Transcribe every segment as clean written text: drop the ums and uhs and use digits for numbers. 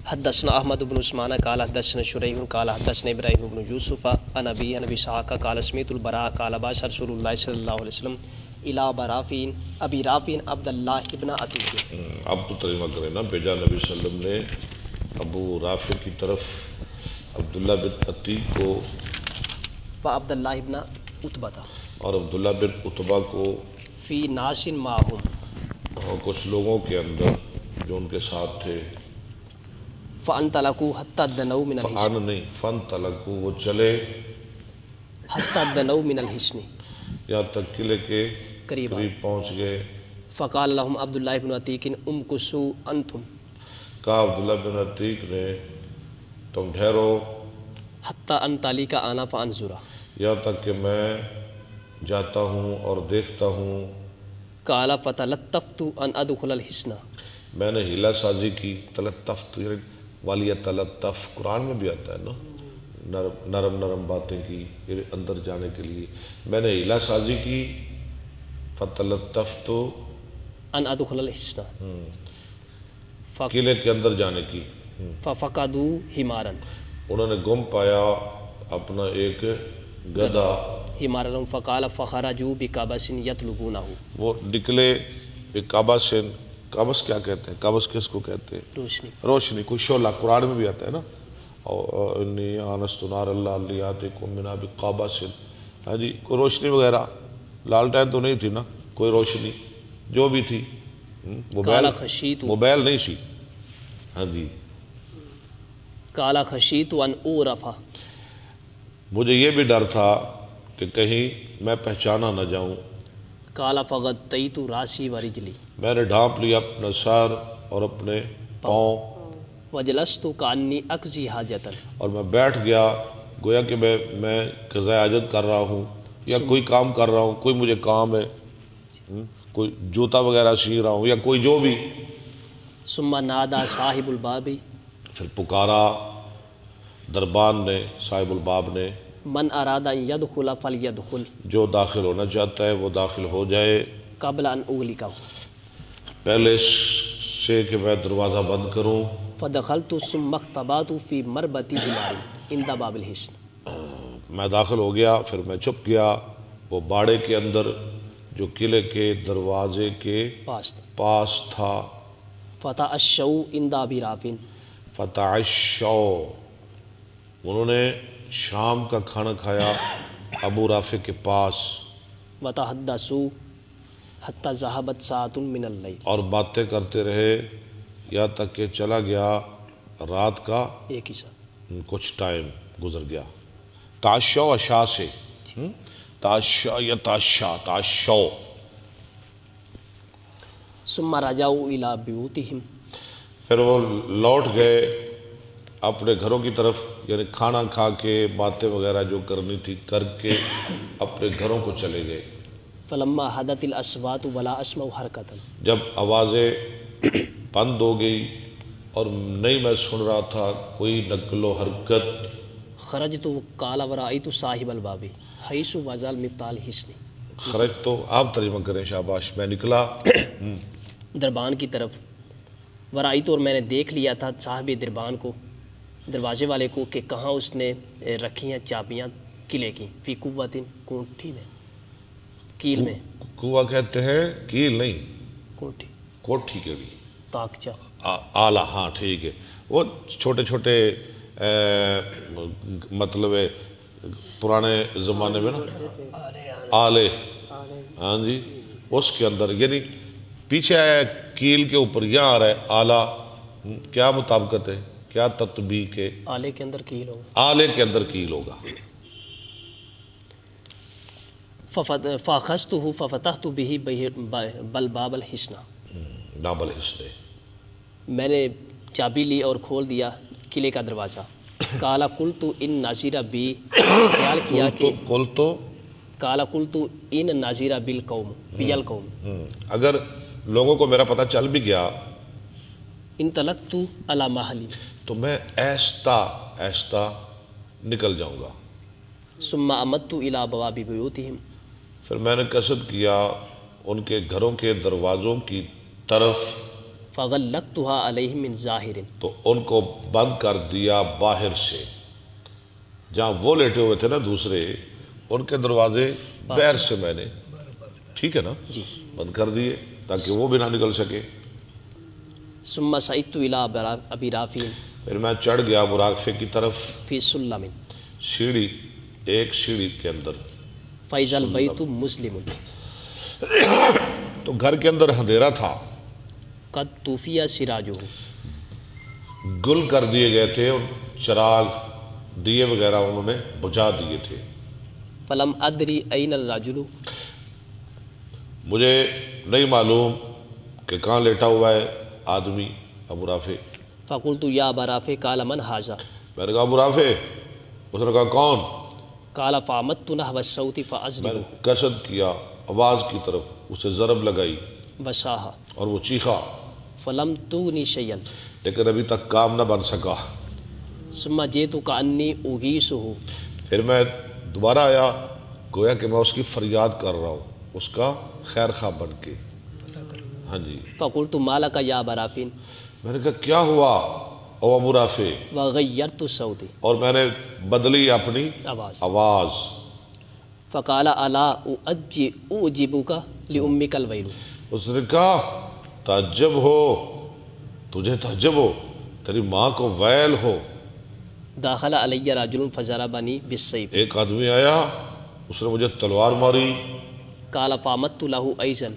حدثنا احمد بن عثمان قال حدثنا شريح قال حدثنا ابراهيم بن يوسف عن ابي اسحاق قال سمعت البراء قال باس رسول الله صلى الله عليه وسلم الى برافين ابي رافع عبد الله ابن عتيق. اب تو ترجمہ کریں نا. بھیجا نبی صلی اللہ علیہ وسلم نے ابو رافع کی طرف عبداللہ بن عتیق کو و عبد الله ابن عتبہ اور عبداللہ بن عتبہ کو فی ناس معهم اور کچھ لوگوں کے اندر جو ان کے ساتھ تھے. فانطلقوا حتى دنوا من الحصن. فان نہیں فن تلقوا وہ چلے حتى دنوا من الحصن یہاں تک قلعے کے قریب پہنچ گئے. فقال لهم عبد الله بن عتيق امكثوا انتم. کہا عبداللہ بن عتیق نے تم ٹھہرو حتى انطلق انا فانظر. یہاں تک کہ میں جاتا ہوں اور دیکھتا ہوں. قال فتلطفت ان ادخل الحصن. میں نے ہیلا سازی کی. تلطفت والی تلطف قرآن میں بھی آتا ہے نا, نرم نرم باتیں کی اندر جانے کے لیے. میں نے ہیلا سازی کی. فتلطفت ان ادخل الحصن قلعے کے اندر جانے کی. ففقدوا حمارا. انہوں نے گم پایا اپنا ایک گدھا. حمارا فقال فخرجوا بقبس يطلبونه. وہ نکلے بقبس. قبس کیا کہتے ہیں؟ قبس کس کو کہتے ہیں؟ روشنی. روشنی, کوئی شعلہ. قرآن میں بھی آتا ہے نا, اور انی آنست نار اللہ لیاتکم منہا بقبس. ہاں جی, کوئی روشنی وغیرہ. لالٹین تو نہیں تھی نا, کوئی روشنی جو بھی تھی. موبائل نہیں سی. ہاں جی. قال خشیت ان اعرف. مجھے یہ بھی ڈر تھا کہ کہیں میں پہچانا نہ جاؤں. قال فغطیت راسی ورجلی. میں نے ڈھانپ لیا اپنا سر اور اپنے پاؤں. وجلست کانی اقضی حاجتا. اور میں بیٹھ گیا گویا کہ میں قضاء حاجت کر رہا ہوں یا کوئی کام کر رہا ہوں. کوئی مجھے کام ہے, کوئی جوتا وغیرہ سی رہا ہوں یا کوئی جو بھی. ثم نادا صاحب الباب. پھر پکارا دربان نے, صاحب الباب نے. من اراد ان يدخل فليدخل. جو داخل ہونا چاہتا ہے وہ داخل ہو جائے. قبل ان اغلق. پہلے سے کہ میں دروازہ بند کروں. فدخلت ثم اختبأت في مربط حمار عند باب الحصن. میں داخل ہو گیا, پھر میں چھپ گیا وہ باڑے کے اندر جو قلعے کے دروازے کے پاس تھا. فتعشوا عند ابي رافع. فتعشوا انہوں نے شام کا کھانا کھایا ابو رافع کے پاس. وتحدثوا حتى ذهبت ساعة من الليل. اور باتیں کرتے رہے یہاں تک کہ چلا گیا رات کا ایک حصہ, کچھ ٹائم گزر گیا. تعشوا اشا سے, تعشا یا تعشوا. ثم رجعوا الى بيوتهم. پھر وہ لوٹ گئے اپنے گھروں کی طرف, یعنی کھانا کھا کے باتیں وغیرہ جو کرنی تھی کر کے اپنے گھروں کو چلے گئے. فلما حدت الاصوات ولا اسمع حرکتا. جب آوازیں بند ہو گئی اور نہیں میں سن رہا تھا کوئی نقل و حرکت. خرجت قال ورأيت صاحب الباب حيث وضع المفتاح الحصن. خرج تو آپ ترجمہ کریں شاباش. میں نکلا دربان کی طرف. ورأيت اور میں نے دیکھ لیا تھا صاحب دربان کو, دروازے والے کو, کہ کہاں اس نے رکھی ہیں چابیاں قلعے کی. فی قوت کونٹھی میں, کیل میں. کنواں کہتے ہیں, کیل نہیں, کوٹھی. کوٹھی کے بھی تاکچہ آلہ. ہاں ٹھیک ہے, وہ چھوٹے چھوٹے مطلب پرانے زمانے میں نا آلے. ہاں جی, اس کے اندر یعنی پیچھے آیا کیل کے اوپر, یہاں آ رہا ہے آلہ. کیا مطابقت ہے, کیا تطبیق ہے؟ آلے کے اندر کیل ہوگا. آلے کے اندر کیل ہوگا. فاخذته ففتحت به باب الحصن. باب الحصن. میں نے چابی لی اور کھول دیا قلعے کا دروازہ. قال قلت ان ناظر بی. خیال کیا کہ قال قلت ان ناظر بالقوم بالقوم. اگر لوگوں کو میرا پتہ چل بھی گیا. انطلقت علی محلی. تو میں ایستا ایستا نکل جاؤں گا. ثم امدت الی ابواب بیوتہم. پھر میں نے قصد کیا ان کے گھروں کے دروازوں کی طرف. فغلقتها علیہم من ظاہر، تو ان کو بند کر دیا باہر سے، جہاں وہ لیٹے ہوئے تھے نا دوسرے، ان کے دروازے باہر سے میں نے، ٹھیک ہے نا، جی، بند کر دیے تاکہ وہ بھی نہ نکل سکے۔ ثم صعدت الی ابی رافع پھر میں چڑھ گیا ابو رافع کی طرف، فی سلم سیڑھی، ایک سیڑھی کے اندر، فاذا البیت مسلم تو گھر کے اندر اندھیرا تھا، قد طفی سراجہ، گل کر دیے گئے تھے، اور چراغ دیے وغیرہ انہوں نے بجھا دیے تھے۔ فلم ادری این الرجل، مجھے نہیں معلوم کہ کہاں لیٹا ہوا ہے آدمی ابو رافع۔ فقلت یا ابا رافع قال من ھذا، میں نے کہا ابو رافع، اس نے کہا کون؟ قال فعمدت نحو الصوت میں نے فاضرب قصد کیا آواز کی طرف، اسے ضرب لگائی وصاح اور وہ چیخا، فلم تغنی شیئا، لیکن ابھی تک کام نہ بن سکا۔ ثم جئت کانی اغیثہ، پھر میں دوبارہ آیا، گویا کہ میں اس کی فریاد کر رہا ہوں، اس کا خیر خواہ بن کے۔ ہاں جی، فقلت ما لک یا ابا رافع میں نے کہا کیا ہوا او ابو رافع، وغیرت صوتی، اور میں نے بدلی اپنی آواز۔ آواز۔ فقال الا اعجبک لامک الویل، اس نے کہا تعجب ہو، تجھے تعجب ہو، تیری ماں کو ویل ہو۔ داخل علی رجل فضربنی بالسیف، ایک آدمی آیا، اس نے مجھے تلوار ماری، قال فعمدت له ایضا،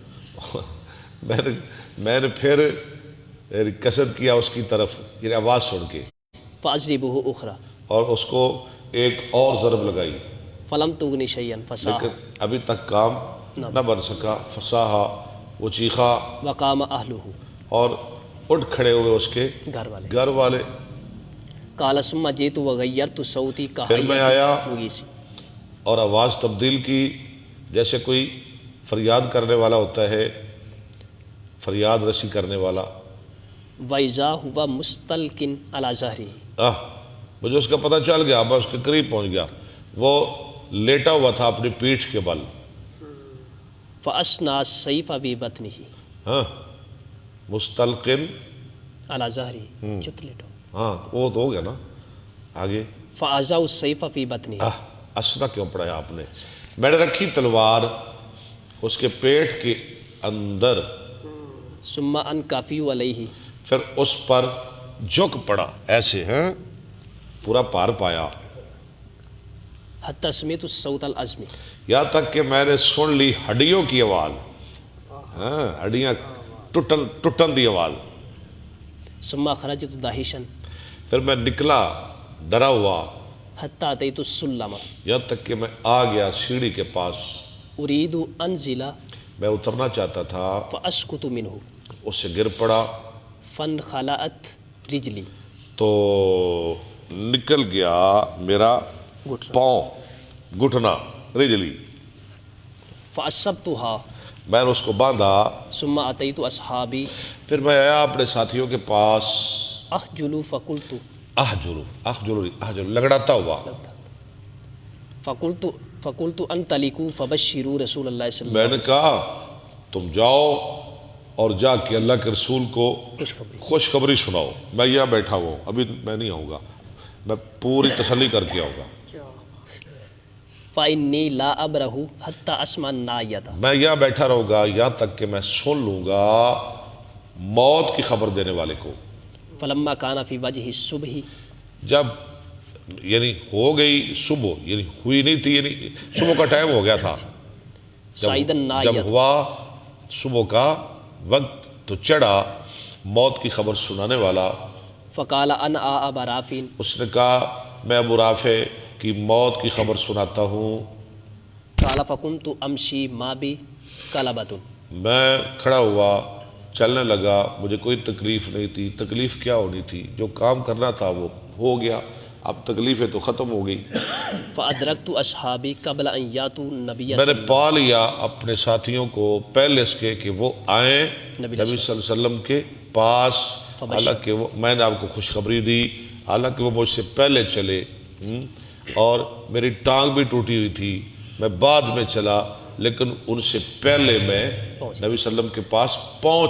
میں نے پھر قصد کیا اس کی طرف، یہ آواز سن کے، فاضربه اخرى، اور اس کو ایک اور ضرب لگائی، فلم تغنی شیئا فصاح، لیکن ابھی تک کام نہ بن سکا۔ فصاحا، وہ چیخا، وقام اہلہ، اور اٹھ کھڑے ہوئے اس کے گھر والے۔ گھر والے۔ قال ثم جئت وغیرت صوتی پھر میں آیا مغیث، اور آواز تبدیل کی، جیسے کوئی فریاد کرنے والا ہوتا ہے، فریاد رسی کرنے والا۔ وَإِذَا هُوَ مُسْتَلْقٍ عَلَى ظَهْرِهِ، مجھے اس کا پتہ چل گیا، میں اس کے قریب پہنچ گیا، وہ لیٹا ہوا تھا اپنی پیٹھ کے بل۔ فَأَسْنَا السَّيْفَ بِبَطْنِهِ، ہاں، مستلقن، عَلَى ظَهْرِهِ، چت لیٹو، ہاں وہ تو ہو گیا نا، آگے۔ فَأَزَوْا السَّيْفَ فِي بَطْنِهِ، اسنا کیوں پڑھایا آپ نے؟ میں نے رکھی تلوار اس کے پیٹ کے اندر، ثم انکفی علیہ، پھر اس پر جھک پڑا ایسے، ہیں پورا پار پایا، حتی سمعت الصوت العظمی، یہاں تک کہ میں نے سن لی ہڈیوں کی آواز، ہاں ہڈیاں ٹوٹن دی آواز۔ ثم خرجت داہشا، پھر میں نکلا ڈرا ہوا، حتی اتیت السلم، یہاں تک کہ میں آ گیا سیڑھی کے پاس، اريد انزل میں اترنا چاہتا تھا، فاسقط منه، اس سے گر پڑا، فانخلعت رجلی، تو نکل گیا میرا گھٹنا، پاؤں، گھٹنا، رجلی، فاصبتها، میں نے اس کو باندھا۔ ثم اتیت اصحابی پھر میں آیا اپنے ساتھیوں کے پاس، اخجلوا فقلت، احجر لگڑاتا ہوا، فقلت انطلقوا فبشروا رسول اللہ صلی اللہ میں علیہ نے کہا تم جاؤ اور جا کے اللہ کے رسول کو وسلم، خوشخبری سناؤ، میں یہاں بیٹھا ہوا ہوں، ابھی میں نہیں آؤں گا، میں پوری تسلی کر کے آؤں گا، فإنی لا ابرح حتی اسمع النائیۃ، میں یہاں بیٹھا رہوں گا یہاں تک کہ میں سن لوں گا موت کی خبر دینے والے کو۔ فلما کان فی وجہ الصبح، جب یعنی ہو گئی صبح، یعنی ہوئی نہیں تھی، یعنی صبح کا ٹائم ہو گیا تھا، صعید جب النائیۃ، ہوا صبح کا وقت تو چڑھا موت کی خبر سنانے والا، فقال انا ابا رافع، اس نے کہا میں ابو رافع کی موت کی خبر سناتا ہوں۔ قال فكنت امشی ما بی قلبۃ، میں کھڑا ہوا چلنے لگا، مجھے کوئی تکلیف نہیں تھی، تکلیف کیا ہونی تھی، جو کام کرنا تھا وہ ہو گیا، اب تکلیفیں تو ختم ہو گئی۔ فادرکت اصحابی قبل ان یاتوا النبی میں نے پا لیا اپنے ساتھیوں کو پہلے اس کے کہ وہ آئیں نبی نبی صلی اللہ علیہ وسلم کے پاس، فبشر، حالانکہ میں نے آپ کو خوشخبری دی، حالانکہ وہ مجھ سے پہلے چلے، اور میری ٹانگ بھی ٹوٹی ہوئی تھی، میں بعد میں چلا، لیکن ان سے پہلے میں نبی صلی اللہ علیہ وسلم کے پاس پہنچ